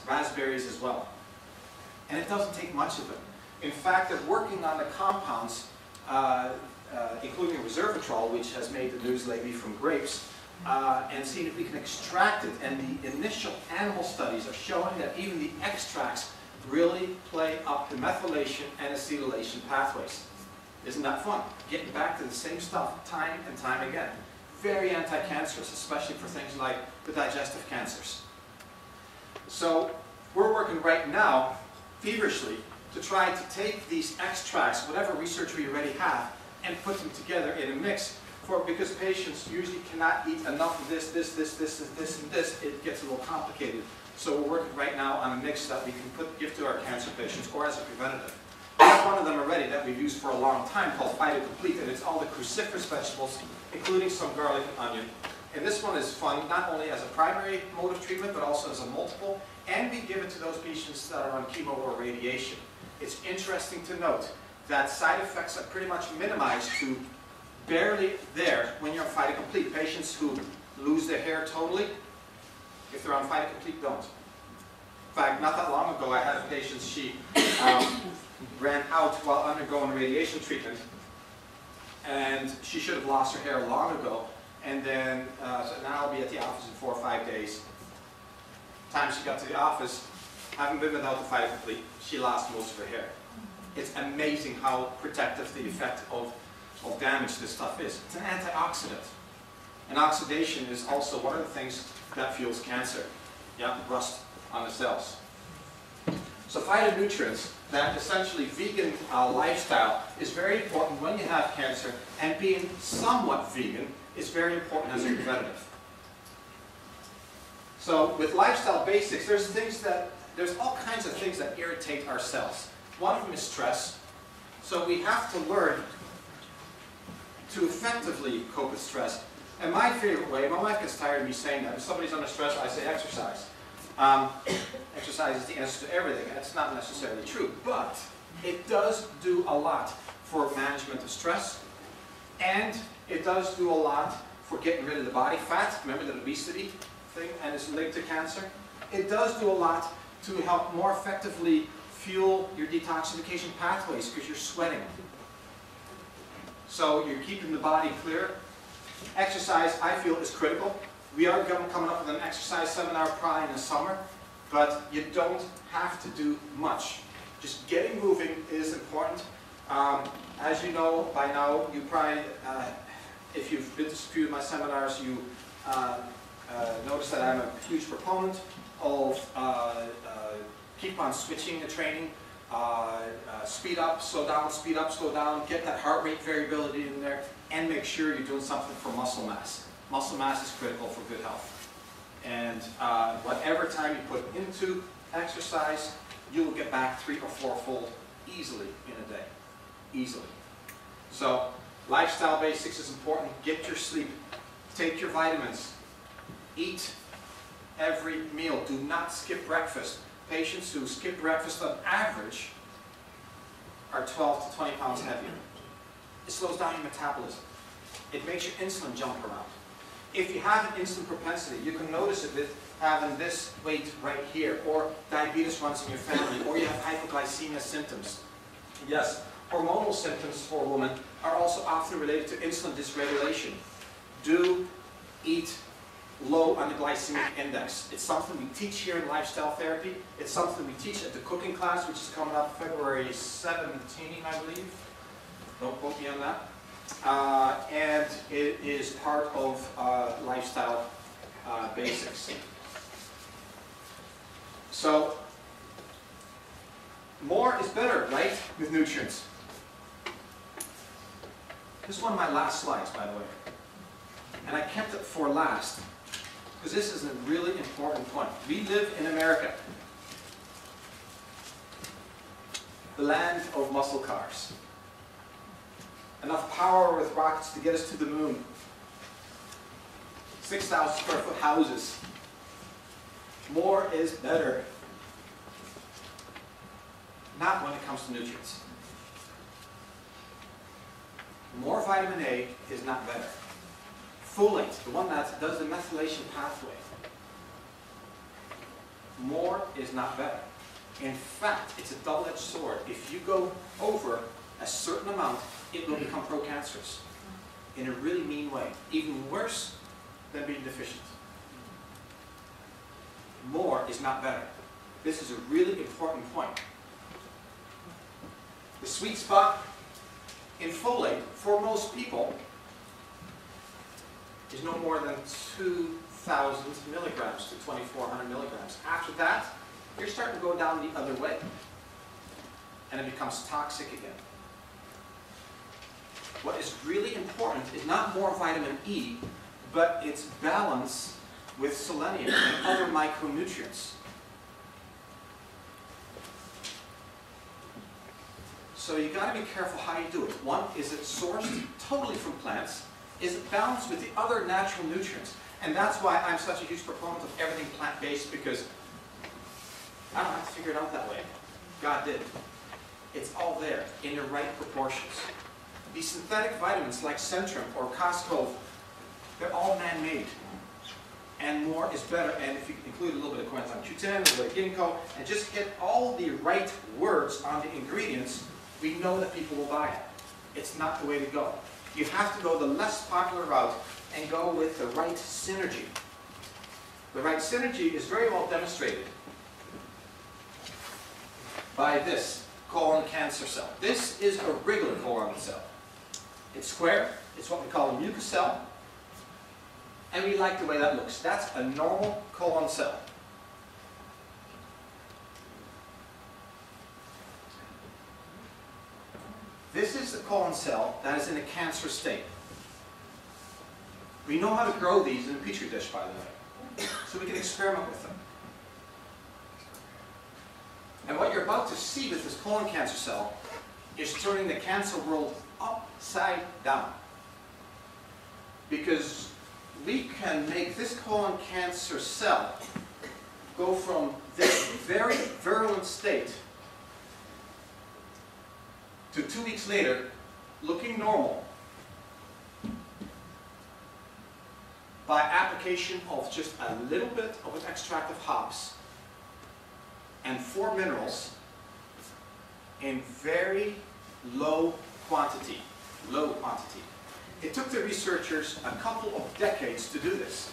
raspberries as well. And it doesn't take much of them. In fact, they're working on the compounds, including resveratrol, which has made the news lately from grapes, and seeing if we can extract it. And the initial animal studies are showing that even the extracts really play up the methylation and acetylation pathways. Isn't that fun? Getting back to the same stuff time and time again. Very anti-cancerous, especially for things like the digestive cancers. So we're working right now, feverishly, to try to take these extracts, whatever research we already have, and put them together in a mix. Because patients usually cannot eat enough of this, and this, it gets a little complicated. So we're working right now on a mix that we can give to our cancer patients, or as a preventative. We have one of them already that we've used for a long time called Phytocomplete, and it's all the cruciferous vegetables, including some garlic and onion. And this one is fun not only as a primary mode of treatment, but also as a multiple, and we give it to those patients that are on chemo or radiation. It's interesting to note that side effects are pretty much minimized to barely there when you're on Phytocomplete. Patients who lose their hair totally, if they're on Phytocomplete, don't. In fact, not that long ago, I had a patient, she ran out while undergoing radiation treatment, and she should have lost her hair long ago, and then, so now I'll be at the office in 4 or 5 days. Time she got to the office, having been without the Phytocomplete, she lost most of her hair. It's amazing how protective the effect of damage this stuff is. It's an antioxidant. And oxidation is also one of the things that fuels cancer. Yeah, rust on the cells. So phytonutrients, that essentially vegan lifestyle, is very important when you have cancer, and being somewhat vegan is very important as a preventative. So with lifestyle basics, there's all kinds of things that irritate our cells. One of them is stress. So we have to learn to effectively cope with stress. And my favorite way, my wife gets tired of me saying that. If somebody's under stress, I say exercise. Exercise is the answer to everything. That's not necessarily true, but it does do a lot for management of stress, and it does do a lot for getting rid of the body fat. Remember the obesity thing, and it's linked to cancer. It does do a lot to help more effectively fuel your detoxification pathways because you're sweating. So you're keeping the body clear. Exercise, I feel, is critical. We are coming up with an exercise seminar probably in the summer, but you don't have to do much. Just getting moving is important. As you know by now, you probably, if you've been to a few of my seminars, you notice that I'm a huge proponent of keep on switching the training. Speed up, slow down, get that heart rate variability in there, and make sure you're doing something for muscle mass. Muscle mass is critical for good health. And whatever time you put into exercise, you will get back 3- or 4-fold easily in a day. Easily. So, lifestyle basics is important. Get your sleep. Take your vitamins. Eat every meal. Do not skip breakfast. Patients who skip breakfast on average are 12 to 20 pounds heavier. It slows down your metabolism. It makes your insulin jump around. If you have an insulin propensity, you can notice it with having this weight right here, or diabetes runs in your family, or you have hypoglycemia symptoms. Yes, hormonal symptoms for a woman are also often related to insulin dysregulation. Do eat low on the glycemic index. It's something we teach here in lifestyle therapy. It's something we teach at the cooking class, which is coming up February 17, I believe. Don't quote me on that. And it is part of lifestyle basics. So, more is better, right, with nutrients. This is one of my last slides, by the way. And I kept it for last, because this is a really important point. We live in America, the land of muscle cars. Enough power with rockets to get us to the moon. 6,000 square foot houses. More is better. Not when it comes to nutrients. More vitamin A is not better. Folate, the one that does the methylation pathway. more is not better. In fact, it's a double-edged sword. If you go over a certain amount, it will become pro-cancerous in a really mean way. Even worse than being deficient. More is not better. This is a really important point. The sweet spot in folate for most people is no more than 2,000 milligrams to 2,400 milligrams. After that, you're starting to go down the other way. And it becomes toxic again. What is really important is not more vitamin E, but its balance with selenium and other micronutrients. So you got to be careful how you do it. One, is it sourced totally from plants? Is it balanced with the other natural nutrients? And that's why I'm such a huge proponent of everything plant-based, because I don't have to figure it out that way. God did. It's all there in the right proportions. These synthetic vitamins like Centrum or Costco, they're all man-made. And more is better. And if you include a little bit of coenzyme Q10, a little bit of ginkgo, and just hit all the right words on the ingredients, we know that people will buy it. It's not the way to go. You have to go the less popular route and go with the right synergy. The right synergy is very well demonstrated by this colon cancer cell. This is a regular colon cell. It's square. It's what we call a mucus cell. And we like the way that looks. That's a normal colon cell. This is the colon cell that is in a cancerous state. We know how to grow these in a petri dish, by the way, so we can experiment with them. And what you're about to see with this colon cancer cell is turning the cancer world upside down. Because we can make this colon cancer cell go from this very virulent state to 2 weeks later looking normal by application of just a little bit of an extract of hops and 4 minerals in very low quantity. It took the researchers a couple of decades to do this.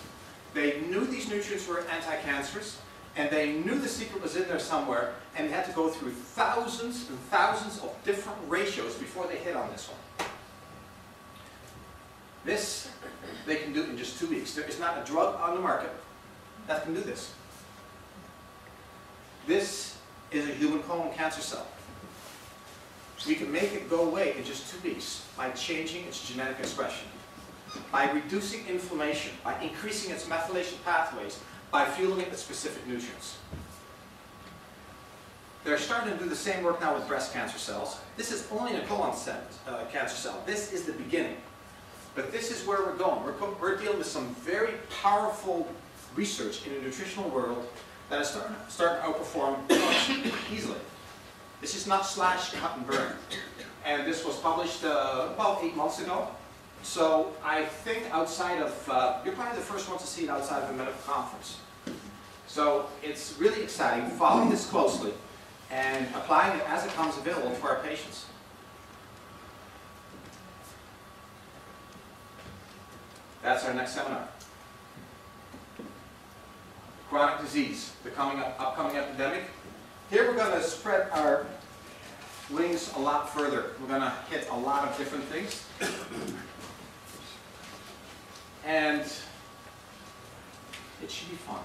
They knew these nutrients were anti-cancerous, and they knew the secret was in there somewhere, and they had to go through thousands and thousands of different ratios before they hit on this one. This, they can do in just 2 weeks. There is not a drug on the market that can do this. This is a human colon cancer cell. We can make it go away in just 2 weeks by changing its genetic expression, by reducing inflammation, by increasing its methylation pathways, by fueling it with specific nutrients. They're starting to do the same work now with breast cancer cells. This is only a colon cancer cell. This is the beginning. But this is where we're going. We're dealing with some very powerful research in the nutritional world that is starting to outperform easily. This is not slash, cut, and burn. And this was published about 8 months ago. So I think outside of, you're probably the first one to see it outside of a medical conference. So it's really exciting, following this closely and applying it as it comes available to our patients. That's our next seminar. Chronic disease, the upcoming epidemic. Here we're going to spread our wings a lot further. We're going to hit a lot of different things. And it should be fun.